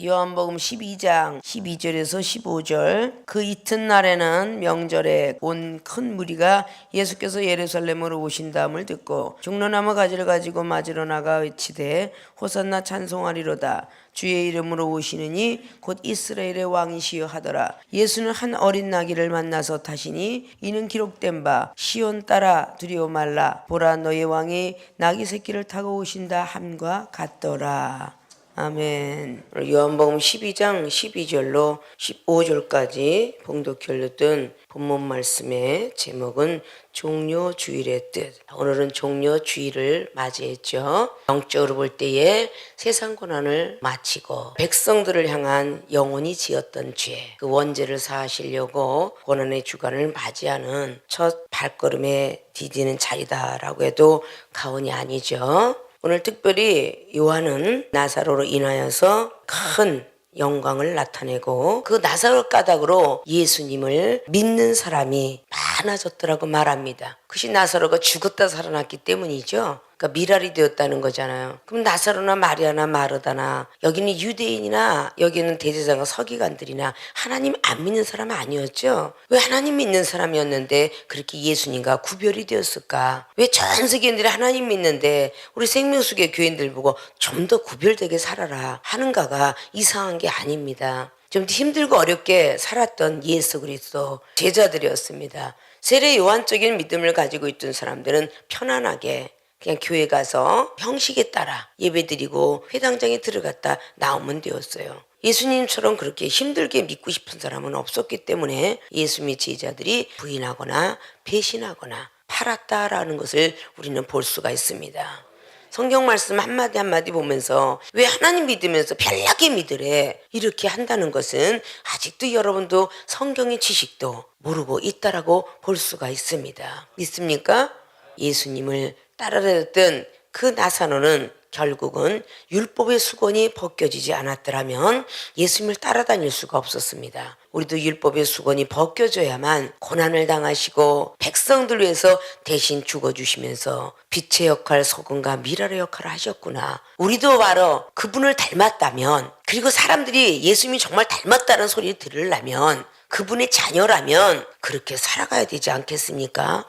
요한복음 12장 12절에서 15절. 그 이튿날에는 명절에 온 큰 무리가 예수께서 예루살렘으로 오신다음을 듣고 종려나무 가지를 가지고 맞으러 나가 외치되 호산나 찬송하리로다. 주의 이름으로 오시느니 곧 이스라엘의 왕이시여 하더라. 예수는 한 어린 나귀를 만나서 타시니 이는 기록된 바 시온 따라 두려워 말라. 보라 너의 왕이 나귀 새끼를 타고 오신다 함과 같더라. 아멘. 요한복음 12장 12절로 15절까지 봉독해 올렸던 본문 말씀의 제목은 종려주일의 뜻. 오늘은 종려주일을 맞이했죠. 영적으로 볼 때에 세상 고난을 마치고 백성들을 향한 영원히 지었던 죄, 그 원죄를 사하시려고 고난의 주간을 맞이하는 첫 발걸음에 디디는 자리다라고 해도 과언이 아니죠. 오늘 특별히 요한은 나사로로 인하여서 큰 영광을 나타내고 그 나사로 까닭으로 예수님을 믿는 사람이 많아졌더라고 말합니다. 그것이 나사로가 죽었다 살아났기 때문이죠. 그러니까 미랄이 되었다는 거잖아요. 그럼 나사로나 마리아나 마르다나 여기는 유대인이나 여기는 대제사장 서기관들이나 하나님 안 믿는 사람 아니었죠. 왜 하나님 믿는 사람이었는데 그렇게 예수님과 구별이 되었을까? 왜 전 세계인들이 하나님 믿는데 우리 생명수계 교인들 보고 좀 더 구별되게 살아라 하는가가 이상한 게 아닙니다. 좀 힘들고 어렵게 살았던 예수 그리스도 제자들이었습니다. 세례 요한적인 믿음을 가지고 있던 사람들은 편안하게 그냥 교회 가서 형식에 따라 예배드리고 회당장에 들어갔다 나오면 되었어요. 예수님처럼 그렇게 힘들게 믿고 싶은 사람은 없었기 때문에 예수님의 제자들이 부인하거나 배신하거나 팔았다라는 것을 우리는 볼 수가 있습니다. 성경 말씀 한마디 한마디 보면서 왜 하나님 믿으면서 별나게 믿으래 이렇게 한다는 것은 아직도 여러분도 성경의 지식도 모르고 있다라고 볼 수가 있습니다. 믿습니까? 예수님을 따라다녔던 그 나사로는 결국은 율법의 수건이 벗겨지지 않았더라면 예수님을 따라다닐 수가 없었습니다. 우리도 율법의 수건이 벗겨져야만 고난을 당하시고 백성들 위해서 대신 죽어주시면서 빛의 역할, 소금과 미랄의 역할을 하셨구나. 우리도 바로 그분을 닮았다면, 그리고 사람들이 예수님이 정말 닮았다는 소리를 들으려면 그분의 자녀라면 그렇게 살아가야 되지 않겠습니까?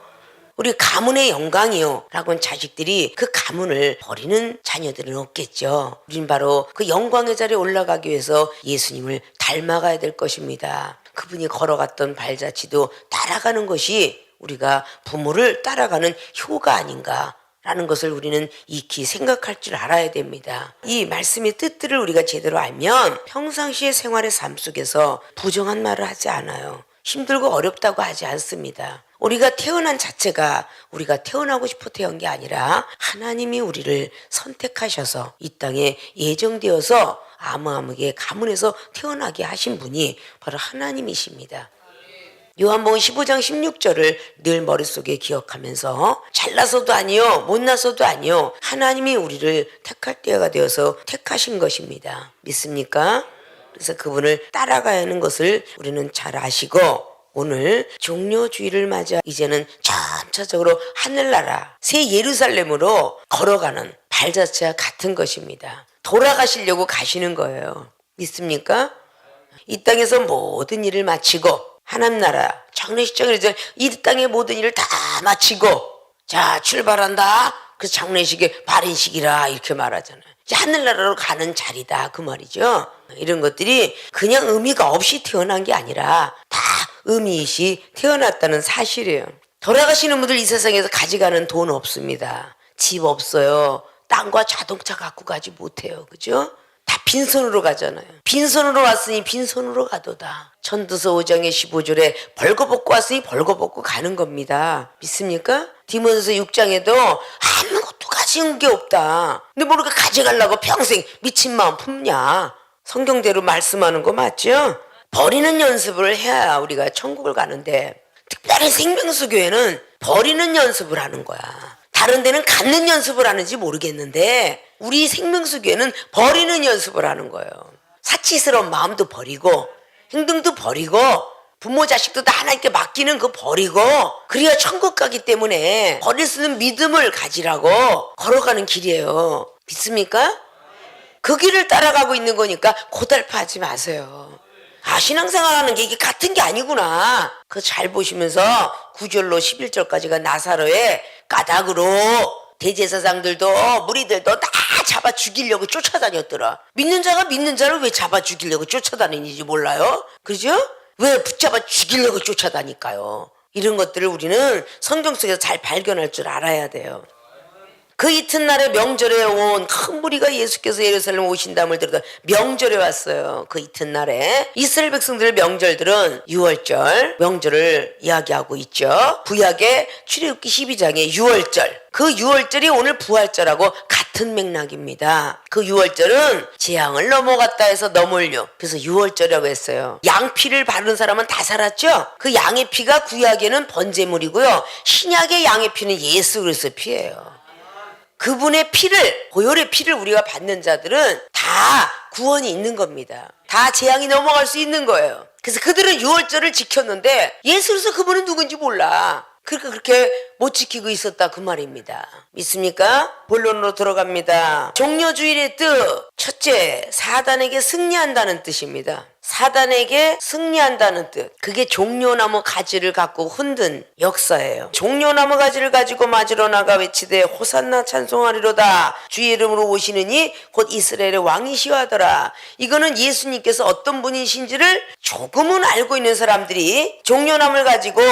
우리 가문의 영광이요 라고 한 자식들이 그 가문을 버리는 자녀들은 없겠죠. 우린 바로 그 영광의 자리에 올라가기 위해서 예수님을 닮아가야 될 것입니다. 그분이 걸어갔던 발자취도 따라가는 것이 우리가 부모를 따라가는 효가 아닌가 라는 것을 우리는 익히 생각할 줄 알아야 됩니다. 이 말씀의 뜻들을 우리가 제대로 알면 평상시의 생활의 삶 속에서 부정한 말을 하지 않아요. 힘들고 어렵다고 하지 않습니다. 우리가 태어난 자체가 우리가 태어나고 싶어 태어난 게 아니라 하나님이 우리를 선택하셔서 이 땅에 예정되어서 아무아무게 가문에서 태어나게 하신 분이 바로 하나님이십니다. 요한복음 15장 16절을 늘 머릿속에 기억하면서 잘나서도 아니요 못나서도 아니요 하나님이 우리를 택할 때가 되어서 택하신 것입니다. 믿습니까? 그래서 그분을 따라가야 하는 것을 우리는 잘 아시고 오늘 종려주일을 맞아 이제는 점차적으로 하늘나라 새 예루살렘으로 걸어가는 발자취와 같은 것입니다. 돌아가시려고 가시는 거예요. 믿습니까? 이 땅에서 모든 일을 마치고 하나님 나라 장례식장을 이제 이 땅의 모든 일을 다 마치고 자 출발한다. 그래서 장례식의 발인식이라 이렇게 말하잖아요. 이제 하늘나라로 가는 자리다 그 말이죠. 이런 것들이 그냥 의미가 없이 태어난 게 아니라 다 의미이시 태어났다는 사실이에요. 돌아가시는 분들 이 세상에서 가져가는 돈 없습니다. 집 없어요. 땅과 자동차 갖고 가지 못해요. 그죠? 다 빈손으로 가잖아요. 빈손으로 왔으니 빈손으로 가도다. 전도서 5장의 15절에 벌거벗고 왔으니 벌거벗고 가는 겁니다. 믿습니까? 디모데서 6장에도 아무것도 가진 게 없다. 근데 모르게 가져가려고 평생 미친 마음 품냐. 성경대로 말씀하는 거 맞죠? 버리는 연습을 해야 우리가 천국을 가는데 특별히 생명수교회는 버리는 연습을 하는 거야. 다른 데는 갖는 연습을 하는지 모르겠는데 우리 생명수교회는 버리는 연습을 하는 거예요. 사치스러운 마음도 버리고 행동도 버리고 부모 자식도 다 하나님께 맡기는 거 버리고 그래야 천국 가기 때문에 버릴 수 있는 믿음을 가지라고 걸어가는 길이에요. 믿습니까? 그 길을 따라가고 있는 거니까 고달파하지 마세요. 신앙생활하는 게 이게 같은 게 아니구나. 그거 잘 보시면서 9절로 11절까지가 나사로의 까닭으로 대제사장들도 무리들도 다 잡아 죽이려고 쫓아다녔더라. 믿는 자가 믿는 자를 왜 잡아 죽이려고 쫓아다니는지 몰라요? 그죠? 왜 붙잡아 죽이려고 쫓아다닐까요? 이런 것들을 우리는 성경 속에서 잘 발견할 줄 알아야 돼요. 그 이튿날에 명절에 온 큰 무리가 예수께서 예루살렘 오신다음을 들어다 명절에 왔어요. 그 이튿날에 이스라엘 백성들의 명절들은 유월절 명절을 이야기하고 있죠. 구약의 출애굽기 12장의 유월절, 그 유월절이 오늘 부활절하고 같은 맥락입니다. 그 유월절은 재앙을 넘어갔다 해서 넘을려, 그래서 유월절이라고 했어요. 양피를 바른 사람은 다 살았죠. 그 양의 피가 구약에는 번제물이고요, 신약의 양의 피는 예수 그리스도의 피예요. 그분의 피를, 보혈의 피를 우리가 받는 자들은 다 구원이 있는 겁니다. 다 재앙이 넘어갈 수 있는 거예요. 그래서 그들은 유월절을 지켰는데 예수 그리스도 그분은 누군지 몰라. 그러니까 그렇게 못 지키고 있었다 그 말입니다. 믿습니까? 본론으로 들어갑니다. 종려주일의 뜻, 첫째, 사단에게 승리한다는 뜻입니다. 사단에게 승리한다는 뜻, 그게 종려나무 가지를 갖고 흔든 역사예요. 종려나무 가지를 가지고 맞으러 나가 외치되 호산나 찬송하리로다, 주의 이름으로 오시느니 곧 이스라엘의 왕이시여 하더라. 이거는 예수님께서 어떤 분이신지를 조금은 알고 있는 사람들이 종려나무를 가지고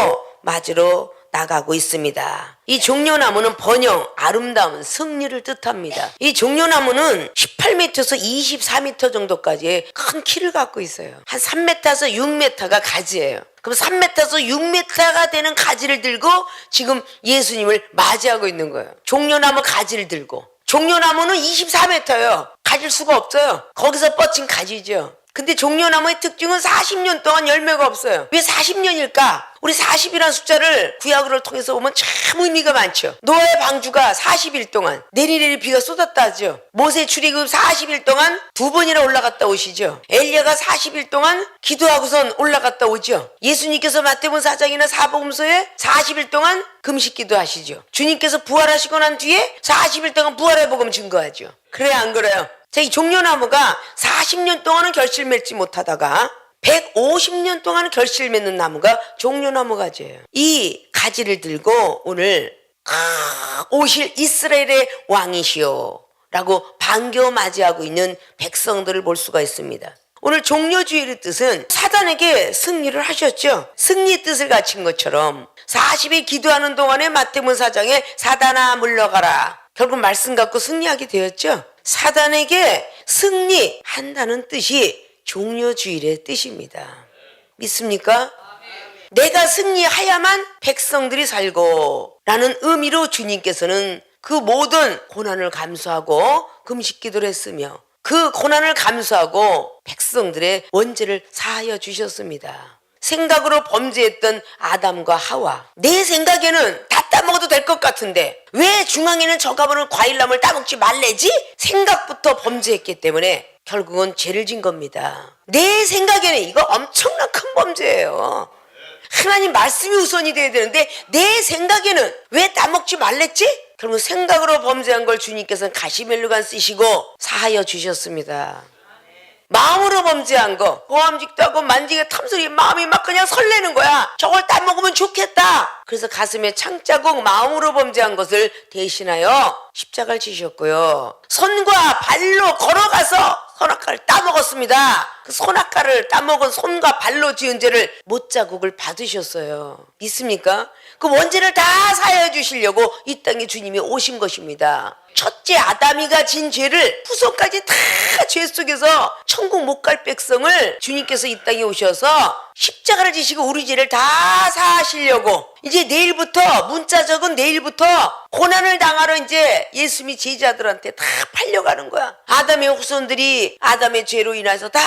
맞으러 나가고 있습니다. 이 종려나무는 번영, 아름다운 승리를 뜻합니다. 이 종려나무는 18m에서 24m 정도까지의 큰 키를 갖고 있어요. 한 3m에서 6m가 가지예요. 그럼 3m에서 6m가 되는 가지를 들고 지금 예수님을 맞이하고 있는 거예요. 종려나무 가지를 들고. 종려나무는 24m예요. 가질 수가 없어요. 거기서 뻗친 가지죠. 근데 종려나무의 특징은 40년 동안 열매가 없어요. 왜 40년일까? 우리 40이라는 숫자를 구약을 통해서 보면 참 의미가 많죠. 노아의 방주가 40일 동안 내리내리 비가 쏟았다 하죠. 모세 출애굽 40일 동안 2번이나 올라갔다 오시죠. 엘리야가 40일 동안 기도하고선 올라갔다 오죠. 예수님께서 마태복음 4장이나 사복음서에 40일 동안 금식 기도하시죠. 주님께서 부활하시고 난 뒤에 40일 동안 부활의 복음 증거하죠. 그래요, 안 그래요? 자, 이 종려나무가 40년 동안은 결실 맺지 못하다가 150년 동안 결실 맺는 나무가 종려나무 가지예요. 이 가지를 들고 오늘 오실 이스라엘의 왕이시오 라고 반겨 맞이하고 있는 백성들을 볼 수가 있습니다. 오늘 종려주일의 뜻은 사단에게 승리를 하셨죠. 승리의 뜻을 갖춘 것처럼 40일 기도하는 동안에 마태복음 4장에 사단아 물러가라, 결국 말씀 갖고 승리하게 되었죠. 사단에게 승리한다는 뜻이 종려주일의 뜻입니다. 믿습니까? 내가 승리하야만 백성들이 살고 라는 의미로 주님께서는 그 모든 고난을 감수하고 금식 기도를 했으며 그 고난을 감수하고 백성들의 원죄를 사하여 주셨습니다. 생각으로 범죄했던 아담과 하와, 내 생각에는 다 따먹어도 될 것 같은데 왜 중앙에는 저가버는 과일나무를 따먹지 말래지? 생각부터 범죄했기 때문에 결국은 죄를 진 겁니다. 내 생각에는 이거 엄청난 큰 범죄예요. 하나님 말씀이 우선이 돼야 되는데 내 생각에는 왜 따먹지 말랬지? 결국 생각으로 범죄한 걸 주님께서는 가시멜로간 쓰시고 사하여 주셨습니다. 마음으로 범죄한 거, 고함직도 하고 만지게 탐소리, 마음이 막 그냥 설레는 거야. 저걸 따먹으면 좋겠다. 그래서 가슴에 창자국 마음으로 범죄한 것을 대신하여 십자가를 지셨고요. 손과 발로 걸어가서 선악과를 따먹었습니다. 그 선악과를 따먹은 손과 발로 지은 죄를 못자국을 받으셨어요. 믿습니까? 그 원죄를 다 사하여 주시려고 이 땅에 주님이 오신 것입니다. 첫째 아담이가 진 죄를 후손까지 다 죄 속에서 천국 못 갈 백성을 주님께서 이 땅에 오셔서 십자가를 지시고 우리 죄를 다 사하시려고, 이제 내일부터, 문자적은 내일부터 고난을 당하러 이제 예수님이 제자들한테 다 팔려가는 거야. 아담의 후손들이 아담의 죄로 인해서 다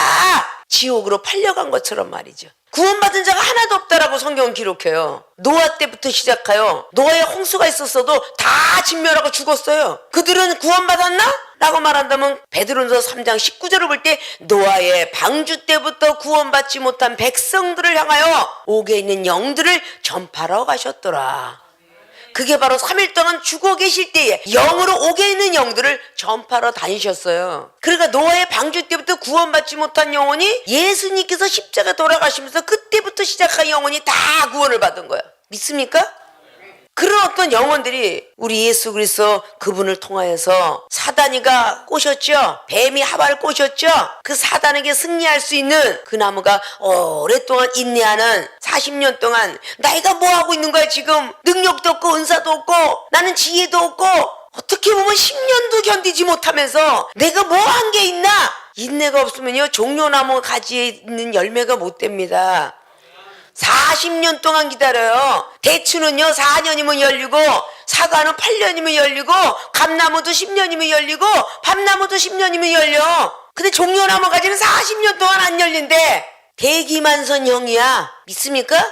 지옥으로 팔려간 것처럼 말이죠. 구원받은 자가 하나도 없다라고 성경은 기록해요. 노아 때부터 시작하여 노아의 홍수가 있었어도 다 진멸하고 죽었어요. 그들은 구원받았나? 라고 말한다면 베드로전서 3장 19절을 볼 때 노아의 방주 때부터 구원받지 못한 백성들을 향하여 옥에 있는 영들을 전파하러 가셨더라. 그게 바로 3일 동안 죽어 계실 때에 영으로 옥에 있는 영들을 전파하러 다니셨어요. 그러니까 노아의 방주 때부터 구원받지 못한 영혼이 예수님께서 십자가 돌아가시면서 그때부터 시작한 영혼이 다 구원을 받은 거야. 믿습니까? 그런 어떤 영혼들이 우리 예수 그리스도 그분을 통하여서 사단이가 꼬셨죠. 뱀이 하와를 꼬셨죠. 그 사단에게 승리할 수 있는 그 나무가 오랫동안 인내하는 40년 동안 나이가 뭐 하고 있는 거야 지금. 능력도 없고 은사도 없고 나는 지혜도 없고 어떻게 보면 10년도 견디지 못하면서 내가 뭐 한 게 있나. 인내가 없으면요 종려나무 가지에 있는 열매가 못 됩니다. 40년 동안 기다려요. 대추는요 4년이면 열리고 사과는 8년이면 열리고 감나무도 10년이면 열리고 밤나무도 10년이면 열려. 근데 종려나무 가지는 40년 동안 안 열린대. 대기만선형이야. 믿습니까?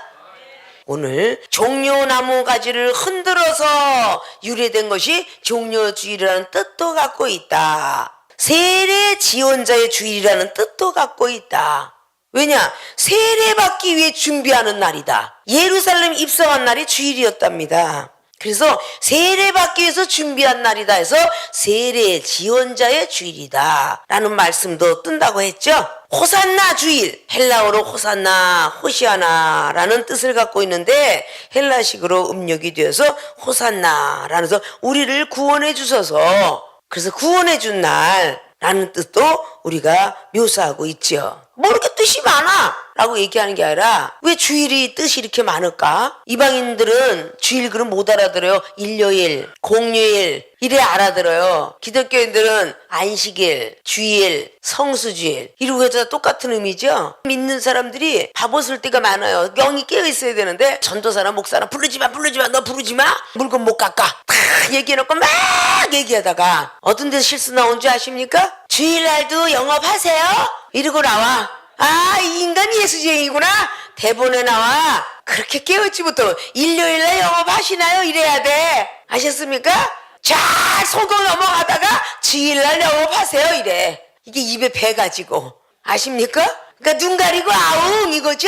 오늘 종려나무 가지를 흔들어서 유래된 것이 종려주일이라는 뜻도 갖고 있다. 세례 지원자의 주일이라는 뜻도 갖고 있다. 왜냐? 세례받기 위해 준비하는 날이다. 예루살렘 입성한 날이 주일이었답니다. 그래서 세례받기 위해서 준비한 날이다 해서 세례 지원자의 주일이다 라는 말씀도 뜬다고 했죠. 호산나 주일, 헬라어로 호산나, 호시아나 라는 뜻을 갖고 있는데 헬라식으로 음력이 되어서 호산나 라면서 우리를 구원해 주셔서 그래서 구원해 준 날 라는 뜻도 우리가 묘사하고 있죠. 뭐 이렇게 뜻이 많아 라고 얘기하는 게 아니라 왜 주일이 뜻이 이렇게 많을까? 이방인들은 주일 그럼 못 알아들어요. 일요일, 공휴일 이래 알아들어요. 기독교인들은 안식일, 주일, 성수주일 이러고 해도 똑같은 의미죠. 믿는 사람들이 바보 쓸 때가 많아요. 영이 깨어있어야 되는데 전도사나 목사나 부르지마 너 부르지마 물건 못 깎아 다 얘기해놓고 막 얘기하다가 어떤 데서 실수 나온 줄 아십니까? 주일날도 영업하세요? 이러고 나와. 아, 이 인간 예수쟁이구나. 대본에 나와. 그렇게 깨우지 못하고 일요일날 영업하시나요? 이래야 돼. 아셨습니까? 잘 속고 넘어가다가 주일날 영업하세요 이래. 이게 입에 배가지고. 아십니까? 그러니까 눈 가리고 아웅 이거죠?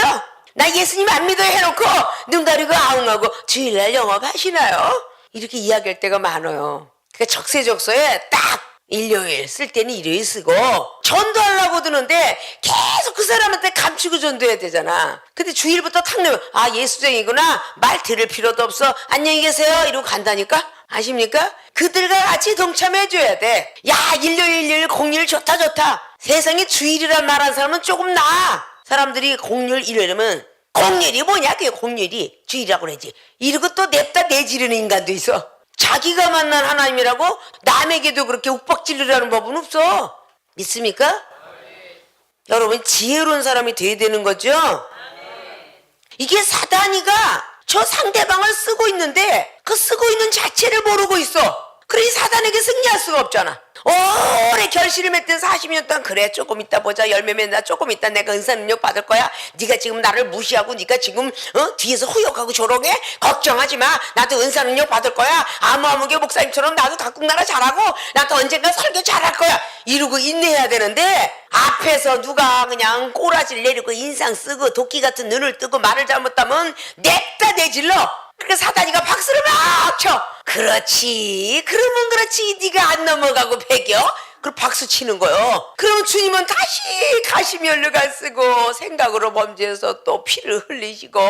나 예수님 안 믿어요 해놓고 눈 가리고 아웅하고 주일날 영업하시나요? 이렇게 이야기할 때가 많아요. 그러니까 적세적소에 딱 일요일 쓸 때는 일요일 쓰고 전도하려고 드는데 계속 그 사람한테 감추고 전도해야 되잖아. 근데 주일부터 탁 내면 아 예수쟁이구나 말 들을 필요도 없어 안녕히 계세요 이러고 간다니까. 아십니까? 그들과 같이 동참해줘야 돼. 야 일요일 공휴일 좋다. 세상에 주일이란 말한 사람은 조금 나아. 사람들이 공휴일 일요일이면 공휴일이 뭐냐 그게 공휴일이 주일이라고 그러지. 이러고 또 냅다 내지르는 인간도 있어. 자기가 만난 하나님이라고 남에게도 그렇게 욱박질르라는 법은 없어. 믿습니까? 여러분 지혜로운 사람이 돼야 되는 거죠. 이게 사단이가 저 상대방을 쓰고 있는데 그 쓰고 있는 자체를 모르고 있어. 그래 사단에게 승리할 수가 없잖아. 오래 결실을 맺던 40년 동안 그래 조금 있다 보자 열매 맺나 조금 있다 내가 은사 능력 받을 거야. 네가 지금 나를 무시하고 네가 지금 뒤에서 후욕하고 조롱해? 걱정하지 마. 나도 은사 능력 받을 거야. 아무개 목사님처럼 나도 각국 나라 잘하고 나도 언젠가 설교 잘할 거야. 이러고 인내해야 되는데 앞에서 누가 그냥 꼬라지를 내리고 인상 쓰고 도끼 같은 눈을 뜨고 말을 잘못하면 냅다 내질러. 그러니까 사단이가 박수를 막 쳐. 그렇지. 그러면 그렇지. 네가 안 넘어가고 배겨. 그럼 박수 치는 거요. 그럼 주님은 다시 가시면류관 쓰고 생각으로 범죄해서 또 피를 흘리시고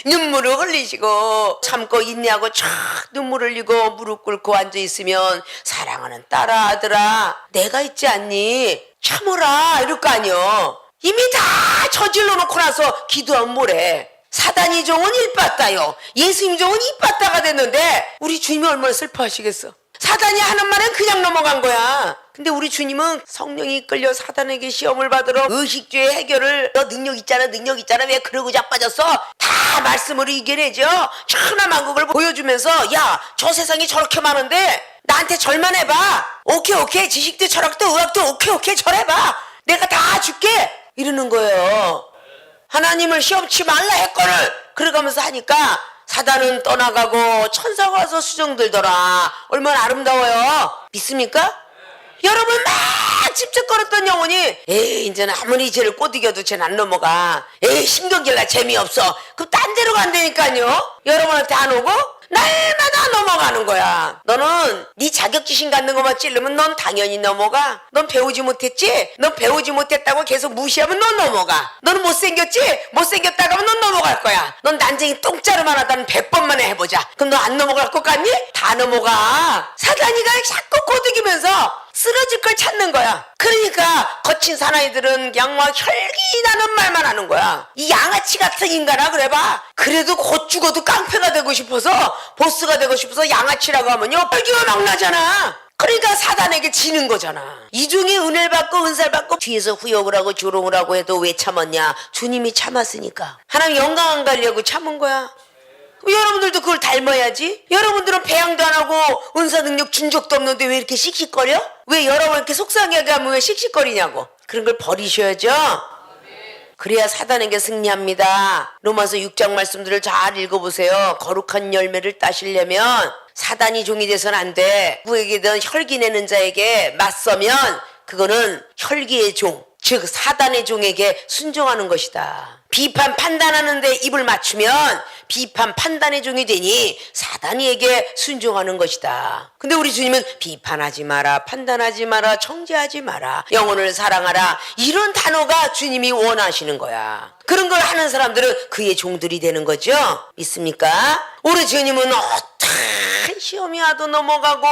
눈물을 흘리시고 참고 인내하고 촥 눈물 흘리고 무릎 꿇고 앉아있으면 사랑하는 딸아 아들아 내가 있지 않니? 참으라 이럴 거 아니요. 이미 다 저질러 놓고 나서 기도하면 뭐래. 사단이 종은 일빠따요. 예수님 종은 이빠따가 됐는데 우리 주님이 얼마나 슬퍼하시겠어. 사단이 하는 말은 그냥 넘어간 거야. 근데 우리 주님은 성령이 이끌려 사단에게 시험을 받으러 의식주의 해결을 너 능력 있잖아 왜 그러고 자빠졌어. 다 말씀으로 이겨내죠. 천하만국을 보여주면서 야 저 세상이 저렇게 많은데 나한테 절만 해봐. 오케이 지식도 철학도 의학도 오케이 절해봐. 내가 다 줄게 이러는 거예요. 하나님을 시험치 말라 했거늘 그러가면서 하니까 사단은 떠나가고 천사가 와서 수정들더라. 얼마나 아름다워요. 믿습니까? 여러분 막 집적거렸던 영혼이 에이 이제는 아무리 쟤를 꼬드겨도 쟤는 안 넘어가. 에이 신경질나 재미없어. 그럼 딴 데로 간다니까요. 여러분한테 안 오고 날마다 넘어가는 거야. 너는 네 자격지심 갖는 것만 찌르면 넌 당연히 넘어가. 넌 배우지 못했지? 넌 배우지 못했다고 계속 무시하면 넌 넘어가. 너는 못생겼지? 못생겼다고 하면 넌 넘어갈 거야. 넌 난쟁이 똥자루만 하다는 100번만 해보자. 그럼 너 안 넘어갈 것 같니? 다 넘어가. 사단이가 자꾸 꼬드기면서 쓰러질 걸 찾는 거야. 그러니까 거친 사나이들은 그냥 막 혈기나는 말만 하는 거야. 이 양아치 같은 인간아 그래봐. 그래도 곧 죽어도 깡패가 되고 싶어서, 보스가 되고 싶어서 양아치라고 하면요 혈기가 막 나잖아. 그러니까 사단에게 지는 거잖아. 이중에 은혜를 받고 은사를 받고 뒤에서 후욕을 하고 조롱을 하고 해도 왜 참았냐? 주님이 참았으니까. 하나님 영광 안 가려고 참은 거야. 여러분들도 그걸 닮아야지. 여러분들은 배양도 안 하고 은사 능력 준 적도 없는데 왜 이렇게 씩씩거려? 왜 여러분 이렇게 속상하게 하면 왜 씩씩거리냐고. 그런 걸 버리셔야죠. 그래야 사단에게 승리합니다. 로마서 6장 말씀들을 잘 읽어보세요. 거룩한 열매를 따시려면 사단이 종이 돼서는 안 돼. 누구에게든 혈기 내는 자에게 맞서면 그거는 혈기의 종, 즉 사단의 종에게 순종하는 것이다. 비판 판단하는데 입을 맞추면 비판 판단의 종이 되니 사단이에게 순종하는 것이다. 근데 우리 주님은 비판하지 마라, 판단하지 마라, 정죄하지 마라, 영혼을 사랑하라, 이런 단어가 주님이 원하시는 거야. 그런 걸 하는 사람들은 그의 종들이 되는 거죠. 믿습니까? 우리 주님은 어떤 시험이 와도 넘어가고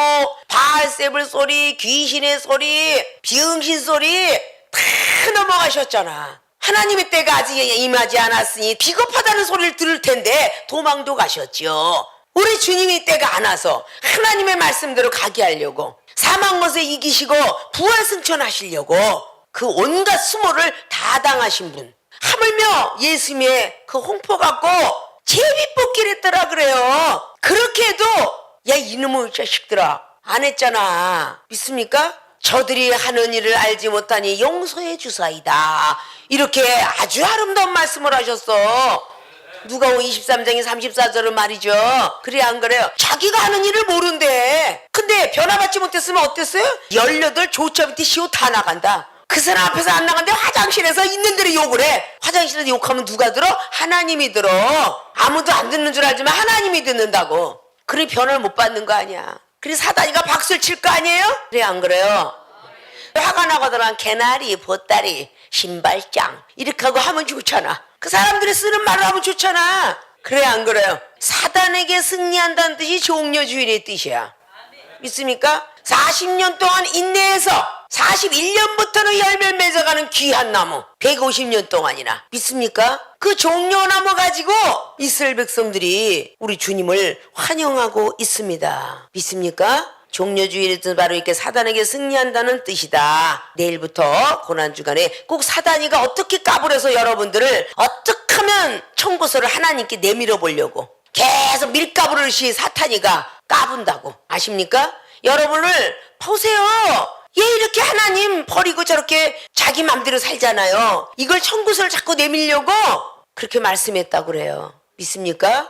바알세불 소리, 귀신의 소리, 비응신 소리 다 넘어가셨잖아. 하나님의 때가 아직 임하지 않았으니 비겁하다는 소리를 들을 텐데 도망도 가셨죠. 우리 주님의 때가 안 와서 하나님의 말씀대로 가게 하려고, 사망 것에 이기시고 부활 승천하시려고 그 온갖 수모를 다 당하신 분, 하물며 예수님의 그 홍포 갖고 제비뽑기를 했더라 그래요. 그렇게 해도 야 이놈의 자식들아 안 했잖아. 믿습니까? 저들이 하는 일을 알지 못하니 용서해 주사이다. 이렇게 아주 아름다운 말씀을 하셨어. 누가복음 23장의 34절은 말이죠. 그래 안 그래요? 자기가 하는 일을 모른대. 근데 변화받지 못했으면 어땠어요? 18 조차 밑에 시옷 다 나간다. 그 사람 앞에서 안 나간데 화장실에서 있는 대로 욕을 해. 화장실에서 욕하면 누가 들어? 하나님이 들어. 아무도 안 듣는 줄 알지만 하나님이 듣는다고. 그래 변화를 못 받는 거 아니야. 그래 사단이가 박수를 칠 거 아니에요? 그래 안 그래요? 화가 나거든. 개나리, 보따리, 신발장 이렇게 하고 하면 좋잖아. 그 사람들이 쓰는 말을 하면 좋잖아. 그래 안 그래요? 사단에게 승리한다는 뜻이 종려주일의 뜻이야. 믿습니까? 40년 동안 인내해서 41년부터는 열매를 맺어가는 귀한 나무, 150년 동안이나. 믿습니까? 그 종려나무 가지고 이스라엘 백성들이 우리 주님을 환영하고 있습니다. 믿습니까? 종려주일의 뜻은 바로 이렇게 사단에게 승리한다는 뜻이다. 내일부터 고난주간에 꼭 사단이가 어떻게 까불어서 여러분들을 어떻게 하면 청구서를 하나님께 내밀어 보려고 계속 밀가부르듯이 사탄이가 까분다고 아십니까? 여러분을 보세요. 얘 이렇게 하나님 버리고 저렇게 자기 맘대로 살잖아요. 이걸 청구서를 자꾸 내밀려고 그렇게 말씀했다고 그래요. 믿습니까?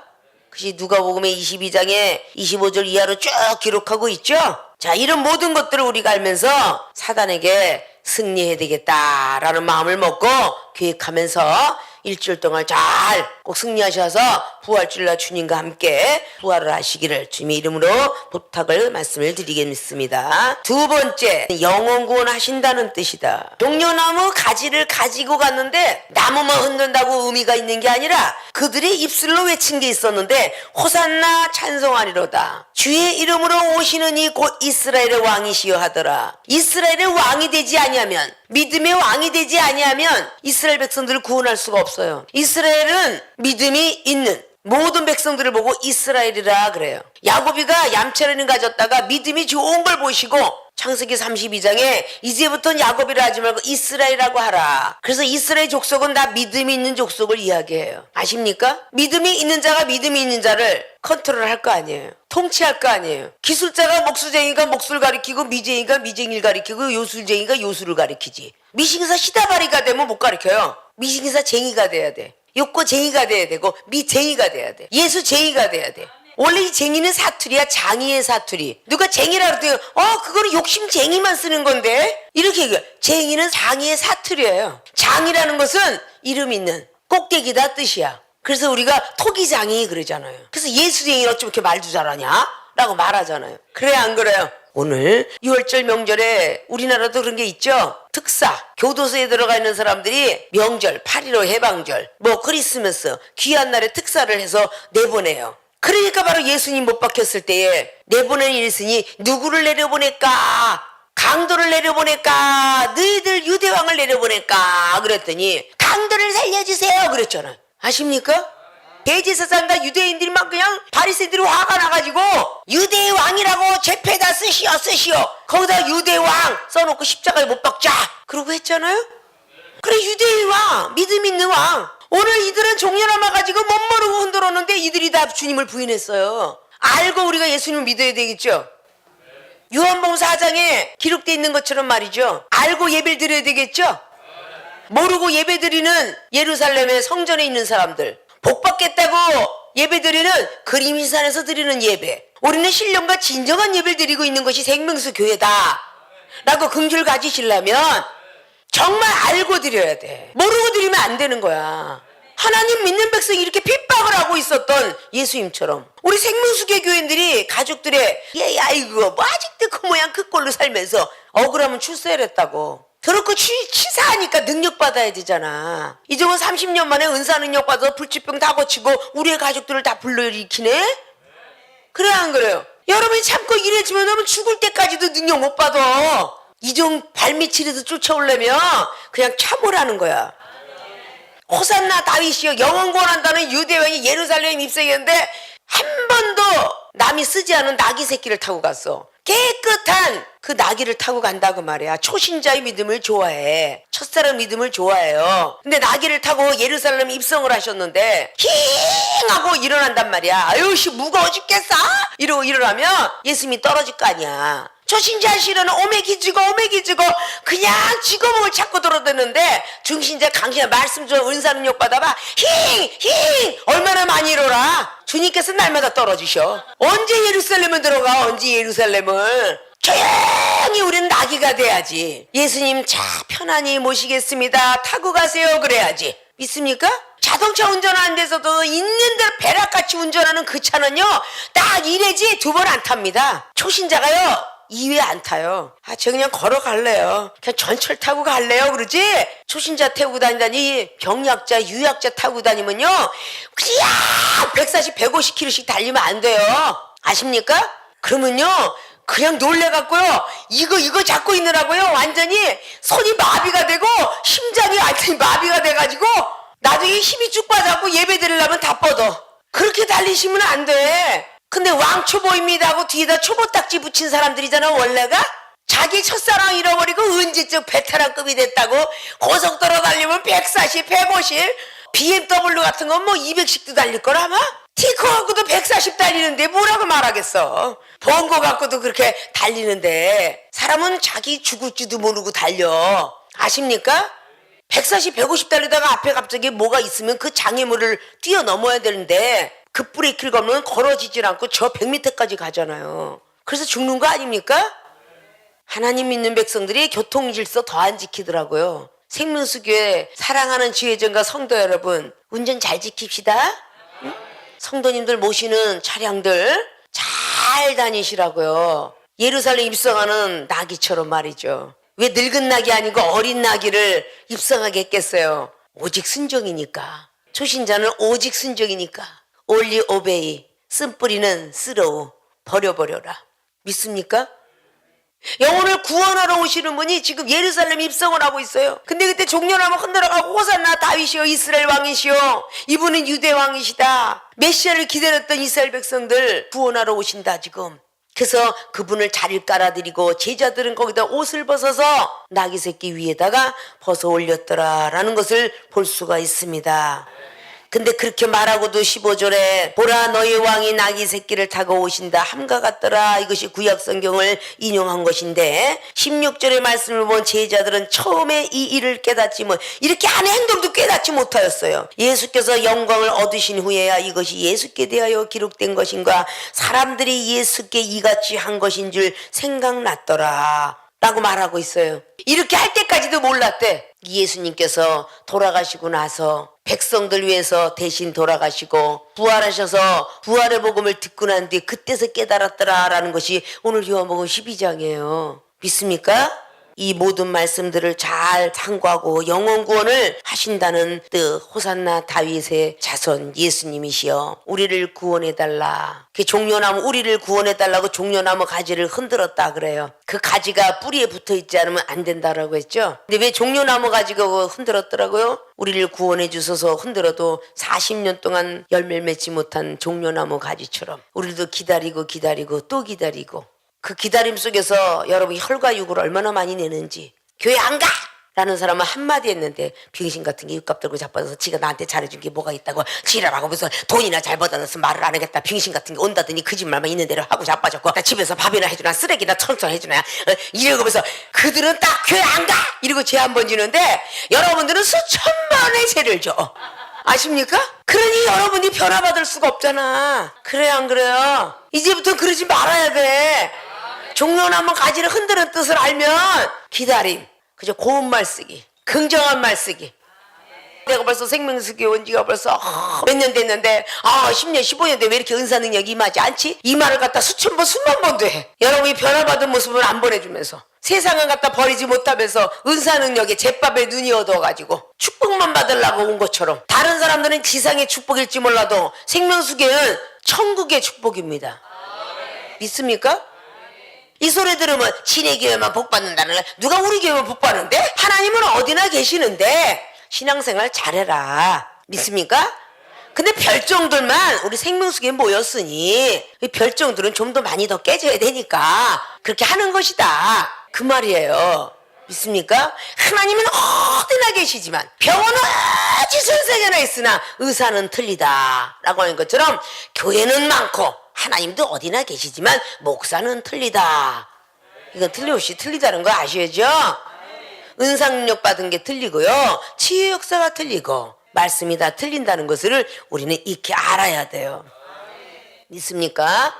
그것이 누가복음의 22장에 25절 이하로 쭉 기록하고 있죠. 자, 이런 모든 것들을 우리가 알면서 사단에게 승리해야 되겠다라는 마음을 먹고 계획하면서 일주일 동안 잘 꼭 승리하셔서 부활주일날 주님과 함께 부활을 하시기를 주님의 이름으로 부탁을 말씀을 드리겠습니다. 두 번째, 영혼 구원하신다는 뜻이다. 종려나무 가지를 가지고 갔는데 나무만 흔든다고 의미가 있는 게 아니라 그들의 입술로 외친 게 있었는데 호산나 찬송하리로다. 주의 이름으로 오시는 이 곧 이스라엘의 왕이시여 하더라. 이스라엘의 왕이 되지 아니하면, 믿음의 왕이 되지 아니하면 이스라엘 백성들을 구원할 수가 없어요. 이스라엘은 믿음이 있는 모든 백성들을 보고 이스라엘이라 그래요. 야곱이가 얌체를 가졌다가 믿음이 좋은 걸 보시고 창세기 32장에 이제부터는 야곱이라 하지 말고 이스라엘이라고 하라. 그래서 이스라엘 족속은 다 믿음이 있는 족속을 이야기해요. 아십니까? 믿음이 있는 자가 믿음이 있는 자를 컨트롤할 거 아니에요. 통치할 거 아니에요. 기술자가 목수쟁이가 목수를 가리키고 미쟁이가 미쟁이를 가리키고 요술쟁이가 요술을 가리키지. 미싱사 시다바리가 되면 못 가리켜요. 미싱사 쟁이가 돼야 돼. 욕구쟁이가 돼야 되고 미쟁이가 돼야 돼. 예수쟁이가 돼야 돼. 원래 이 쟁이는 사투리야. 장이의 사투리. 누가 쟁이라 그랬더니 그거는 욕심쟁이만 쓰는 건데 이렇게 얘기해. 쟁이는 장이의 사투리예요. 장이라는 것은 이름 있는 꼭대기다 뜻이야. 그래서 우리가 토기장이 그러잖아요. 그래서 예수쟁이는 어쩜 이렇게 말도 잘하냐? 라고 말하잖아요. 그래 안 그래요? 오늘 6월절 명절에 우리나라도 그런 게 있죠. 특사, 교도소에 들어가 있는 사람들이 명절, 8.15 해방절, 크리스마스, 귀한 날에 특사를 해서 내보내요. 그러니까 바로 예수님 못 박혔을 때에 내보낸 일순이 누구를 내려보낼까? 강도를 내려보낼까? 너희들 유대왕을 내려보낼까? 그랬더니 강도를 살려주세요 그랬잖아요. 아십니까? 대제사장과 유대인들이 막 그냥 바리새인들이 화가 나가지고 유대의 왕이라고 제패다 쓰시오. 거기다 유대의 왕 써놓고 십자가에 못 박자 그러고 했잖아요. 그래, 유대의 왕, 믿음 있는 왕. 오늘 이들은 종려나마 가지고 못 모르고 흔들었는데 이들이 다 주님을 부인했어요. 알고 우리가 예수님을 믿어야 되겠죠. 요한복음 4장에 기록되어 있는 것처럼 말이죠. 알고 예배를 드려야 되겠죠. 모르고 예배 드리는 예루살렘의 성전에 있는 사람들, 복 받겠다고 예배드리는 그림신산에서 드리는 예배, 우리는 신령과 진정한 예배를 드리고 있는 것이 생명수 교회다 라고 긍지를 가지시려면 정말 알고 드려야 돼. 모르고 드리면 안 되는 거야. 하나님 믿는 백성이 이렇게 핍박을 하고 있었던 예수님처럼 우리 생명수교 교인들이 가족들의 아이고 아직도 그 모양 그 꼴로 살면서 억울하면 출세를 했다고. 그렇고 치사하니까 능력받아야 되잖아. 이종은 30년 만에 은사 능력 받아서 불치병 다 고치고 우리의 가족들을 다 불러일으키네? 그래 안 그래요? 여러분이 참고 일해주면 너무 죽을 때까지도 능력 못 받아. 이종 발밑이라도 쫓아오려면 그냥 참으라는 거야. 호산나 다윗이여, 영원 구원한다는 유대왕이 예루살렘 입성했는데 한 번도 남이 쓰지 않은 나귀 새끼를 타고 갔어. 깨끗한 그 나귀를 타고 간다고 말이야. 초신자의 믿음을 좋아해. 첫사랑 믿음을 좋아해요. 근데 나귀를 타고 예루살렘 입성을 하셨는데 힝 하고 일어난단 말이야. 아유 씨 무거워 죽겠어 이러고 일어나면 예수님이 떨어질 거 아니야. 초신자 실은 오매기지고 그냥 직업을 찾고 돌아다녔는데 중신자 강신자 말씀 좀 은사 능력 받아봐. 힝 얼마나 많이 일어나. 주님께서 날마다 떨어지셔. 언제 예루살렘을 들어가? 언제 예루살렘을? 조용히 우리는 나귀가 돼야지. 예수님 자 편안히 모시겠습니다 타고 가세요 그래야지. 믿습니까? 자동차 운전 안 돼서도 있는 대로 벼락같이 운전하는 그 차는요 딱 이래지 두 번 안 탑니다. 초신자가요 2회 안 타요. 저 그냥 걸어갈래요. 그냥 전철 타고 갈래요. 그러지? 초신자 태우고 다니다니 병약자, 유약자 타고 다니면요. 그냥 140, 150km씩 달리면 안 돼요. 아십니까? 그러면요. 그냥 놀래갖고요. 이거 잡고 있느라고요. 완전히 손이 마비가 되고 심장이 완전히 마비가 돼가지고 나중에 힘이 쭉 빠져갖고 예배 드리려면 다 뻗어. 그렇게 달리시면 안 돼. 근데 왕초보입니다 하고 뒤에다 초보딱지 붙인 사람들이잖아 원래가. 자기 첫사랑 잃어버리고 언제쯤 베테랑급이 됐다고. 고속도로 달리면 140, 150 BMW 같은 건 뭐 200씩도 달릴 걸 아마. 티코 갖고도 140 달리는데 뭐라고 말하겠어. 번고 갖고도 그렇게 달리는데 사람은 자기 죽을지도 모르고 달려. 아십니까? 140, 150 달리다가 앞에 갑자기 뭐가 있으면 그 장애물을 뛰어넘어야 되는데 급브레이크를 걸면 걸어지질 않고 저 100m까지 가잖아요. 그래서 죽는 거 아닙니까? 하나님 믿는 백성들이 교통질서 더 안 지키더라고요. 생명수교회 사랑하는 지혜정과 성도 여러분, 운전 잘 지킵시다. 응? 성도님들 모시는 차량들 잘 다니시라고요. 예루살렘 입성하는 나귀처럼 말이죠. 왜 늙은 나귀 아니고 어린 나귀를 입성하게 했겠어요? 오직 순종이니까. 초신자는 오직 순종이니까. only obey. 쓴뿌리는 쓰러워. 버려버려라. 믿습니까? 영혼을 구원하러 오시는 분이 지금 예루살렘 입성을 하고 있어요. 근데 그때 종려나무 흔들어가고 호산나 다윗이여 이스라엘 왕이시여, 이분은 유대 왕이시다. 메시아를 기다렸던 이스라엘 백성들 구원하러 오신다 지금. 그래서 그분을 자리를 깔아드리고 제자들은 거기다 옷을 벗어서 나귀 새끼 위에다가 벗어 올렸더라라는 것을 볼 수가 있습니다. 근데 그렇게 말하고도 15절에 보라 너희 왕이 나귀 새끼를 타고 오신다 함과 같더라, 이것이 구약 성경을 인용한 것인데 16절의 말씀을 본 제자들은 처음에 이 일을 깨닫지 이렇게 하는 행동도 깨닫지 못하였어요. 예수께서 영광을 얻으신 후에야 이것이 예수께 대하여 기록된 것인가, 사람들이 예수께 이같이 한 것인 줄 생각났더라 라고 말하고 있어요. 이렇게 할 때까지도 몰랐대. 예수님께서 돌아가시고 나서 백성들 위해서 대신 돌아가시고 부활하셔서 부활의 복음을 듣고 난 뒤에 그때서 깨달았더라라는 것이 오늘 요한복음 12장이에요. 믿습니까? 이 모든 말씀들을 잘 참고하고 영혼 구원을 하신다는 뜻. 호산나 다윗의 자손 예수님이시여 우리를 구원해달라. 그 종려나무 우리를 구원해달라고 종려나무 가지를 흔들었다 그래요. 그 가지가 뿌리에 붙어있지 않으면 안 된다라고 했죠. 근데 왜 종려나무 가지가 흔들었더라고요? 우리를 구원해 주셔서 흔들어도 40년 동안 열매를 맺지 못한 종려나무 가지처럼 우리도 기다리고 또 기다리고 그 기다림 속에서 여러분이 혈과 육을 얼마나 많이 내는지. 교회 안 가! 라는 사람은 한마디 했는데 병신 같은 게 육값 들고 자빠져서 지가 나한테 잘해준 게 뭐가 있다고 지랄하고 무슨 돈이나 잘 받아서 말을 안 하겠다. 병신 같은 게 온다더니 거짓말만 있는 대로 하고 자빠졌고 나 집에서 밥이나 해주나 쓰레기나 청소나 해주나 이러면서 그들은 딱 교회 안 가! 이러고 죄 한 번 지는데 여러분들은 수천 번의 죄를 줘. 아십니까? 그러니 여러분이 변화받을 수가 없잖아. 그래요 안 그래요? 이제부터 그러지 말아야 돼. 종려나무 가지를 흔드는 뜻을 알면 기다림, 그죠? 고운 말 쓰기, 긍정한 말 쓰기. 내가 벌써 생명수기 온 지가 벌써 몇 년 됐는데 10년 15년 돼 왜 이렇게 은사 능력이 임하지 않지? 이 말을 갖다 수천 번 수만 번도 해. 여러분이 변화받은 모습을 안 보내주면서 세상을 갖다 버리지 못하면서 은사 능력에 제밥에 눈이 어두워가지고 축복만 받으려고 온 것처럼 다른 사람들은 지상의 축복일지 몰라도 생명수기는 천국의 축복입니다. 믿습니까? 이 소리 들으면 지네 교회만 복 받는다는 거야. 누가 우리 교회만 복 받는데? 하나님은 어디나 계시는데 신앙생활 잘해라. 믿습니까? 근데 별종들만 우리 생명수기에 모였으니 이 별종들은 좀 더 많이 더 깨져야 되니까 그렇게 하는 것이다. 그 말이에요. 믿습니까? 하나님은 어디나 계시지만 병원은 어디 선생에나 있으나 의사는 틀리다 라고 하는 것처럼 교회는 많고 하나님도 어디나 계시지만 목사는 틀리다. 이건 틀림없이 틀리다는 거 아셔야죠? 은상력 받은 게 틀리고요. 치유 역사가 틀리고 말씀이 다 틀린다는 것을 우리는 익히 알아야 돼요. 믿습니까?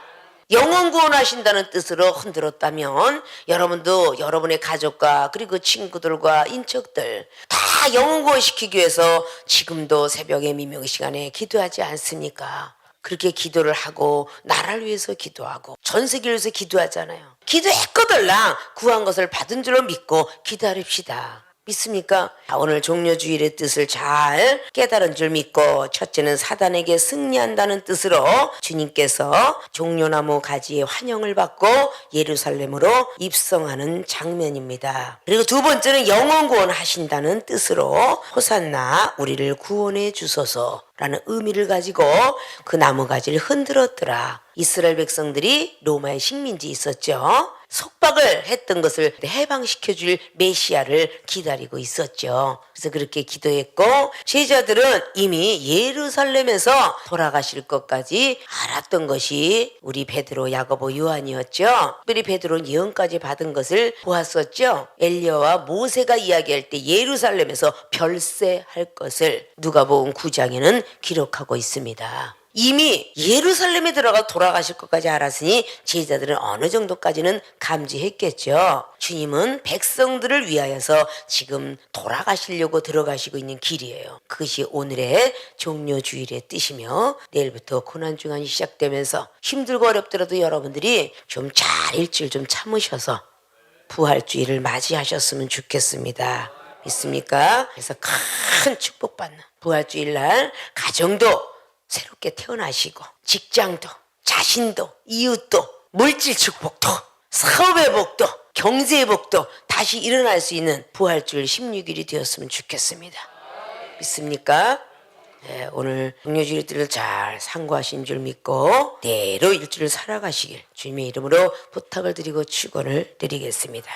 영혼 구원하신다는 뜻으로 흔들었다면 여러분도 여러분의 가족과 그리고 친구들과 인척들 다 영혼 구원시키기 위해서 지금도 새벽에 미명 시간에 기도하지 않습니까? 그렇게 기도를 하고 나라를 위해서 기도하고 전 세계를 위해서 기도하잖아요. 기도했거들랑 구한 것을 받은 줄로 믿고 기다립시다. 믿습니까? 오늘 종려주일의 뜻을 잘 깨달은 줄 믿고 첫째는 사단에게 승리한다는 뜻으로 주님께서 종려나무 가지의 환영을 받고 예루살렘으로 입성하는 장면입니다. 그리고 두 번째는 영혼 구원하신다는 뜻으로 호산나 우리를 구원해 주소서 라는 의미를 가지고 그 나무 가지를 흔들었더라. 이스라엘 백성들이 로마의 식민지 있었죠. 속박을 했던 것을 해방시켜줄 메시아를 기다리고 있었죠. 그래서 그렇게 기도했고 제자들은 이미 예루살렘에서 돌아가실 것까지 알았던 것이 우리 베드로, 야고보, 요한이었죠. 특별히 베드로는 예언까지 받은 것을 보았었죠. 엘리야와 모세가 이야기할 때 예루살렘에서 별세할 것을 누가복음 9장에는 기록하고 있습니다. 이미 예루살렘에 들어가 돌아가실 것까지 알았으니 제자들은 어느 정도까지는 감지했겠죠. 주님은 백성들을 위하여서 지금 돌아가시려고 들어가시고 있는 길이에요. 그것이 오늘의 종려주일의 뜻이며 내일부터 고난주간이 시작되면서 힘들고 어렵더라도 여러분들이 좀 잘 일주일 좀 참으셔서 부활주일을 맞이하셨으면 좋겠습니다. 믿습니까? 그래서 큰 축복받는 부활주일 날 가정도 새롭게 태어나시고 직장도 자신도 이웃도 물질 축복도 사업의 복도 경제의 복도 다시 일어날 수 있는 부활주일 16일이 되었으면 좋겠습니다. 믿습니까? 네, 오늘 종려주일들을 잘 상고하신 줄 믿고 대로 일주일 살아가시길 주님의 이름으로 부탁을 드리고 축원을 드리겠습니다.